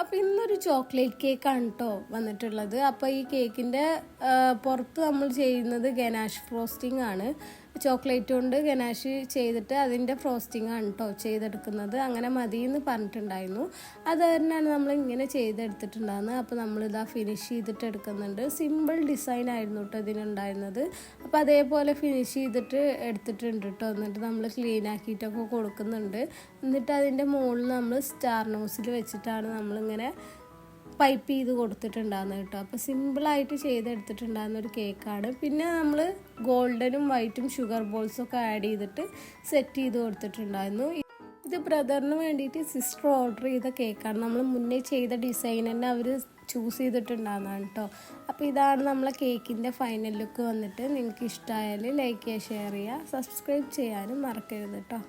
അപ്പോൾ ഇന്നൊരു ചോക്ലേറ്റ് കേക്കാണ് കേട്ടോ വന്നിട്ടുള്ളത്. അപ്പോൾ ഈ കേക്കിൻ്റെ പുറത്ത് നമ്മൾ ചെയ്യുന്നത് ഗനാഷ് ഫ്രോസ്റ്റിംഗ് ആണ്. ചോക്ലേറ്റ് കൊണ്ട് ഗനാഷ് ചെയ്തിട്ട് അതിൻ്റെ ഫ്രോസ്റ്റിംഗ് ആണ് കേട്ടോ ചെയ്തെടുക്കുന്നത്. അങ്ങനെ മതി എന്ന് പറഞ്ഞിട്ടുണ്ടായിരുന്നു. അത് തന്നെയാണ് നമ്മൾ ഇങ്ങനെ ചെയ്തെടുത്തിട്ടുണ്ടാകുന്നത്. അപ്പോൾ നമ്മളിതാ ഫിനിഷ് ചെയ്തിട്ട് എടുക്കുന്നുണ്ട്. സിമ്പിൾ ഡിസൈൻ ആയിരുന്നു കേട്ടോ ഇതിനുണ്ടായിരുന്നത്. അപ്പോൾ അതേപോലെ ഫിനിഷ് ചെയ്തിട്ട് എടുത്തിട്ടുണ്ട് കേട്ടോ. എന്നിട്ട് നമ്മൾ ക്ലീൻ ആക്കിയിട്ടൊക്കെ കൊടുക്കുന്നുണ്ട്. എന്നിട്ട് അതിൻ്റെ മുകളിൽ നമ്മൾ സ്റ്റാർ നോസിൽ വെച്ചിട്ടാണ് നമ്മളിങ്ങനെ പൈപ്പ് ചെയ്ത് കൊടുത്തിട്ടുണ്ടാകുന്നത് കേട്ടോ. അപ്പോൾ സിമ്പിളായിട്ട് ചെയ്തെടുത്തിട്ടുണ്ടാകുന്ന ഒരു കേക്കാണ്. പിന്നെ നമ്മൾ ഗോൾഡനും വൈറ്റും ഷുഗർ ബോൾസൊക്കെ ആഡ് ചെയ്തിട്ട് സെറ്റ് ചെയ്ത് കൊടുത്തിട്ടുണ്ടായിരുന്നു. ഇത് ബ്രദറിന് വേണ്ടിയിട്ട് സിസ്റ്റർ ഓർഡർ ചെയ്ത കേക്കാണ്. നമ്മൾ മുന്നേ ചെയ്ത ഡിസൈൻ തന്നെ അവർ ചൂസ് ചെയ്തിട്ടുണ്ടാകുന്നതാണ് കേട്ടോ. അപ്പോൾ ഇതാണ് നമ്മളെ കേക്കിൻ്റെ ഫൈനൽ ലുക്ക് വന്നിട്ട്. നിങ്ങൾക്ക് ഇഷ്ടമായാൽ ലൈക്ക് ചെയ്യുക, ഷെയർ ചെയ്യുക, സബ്സ്ക്രൈബ് ചെയ്യാനും മറക്കരുത് കേട്ടോ.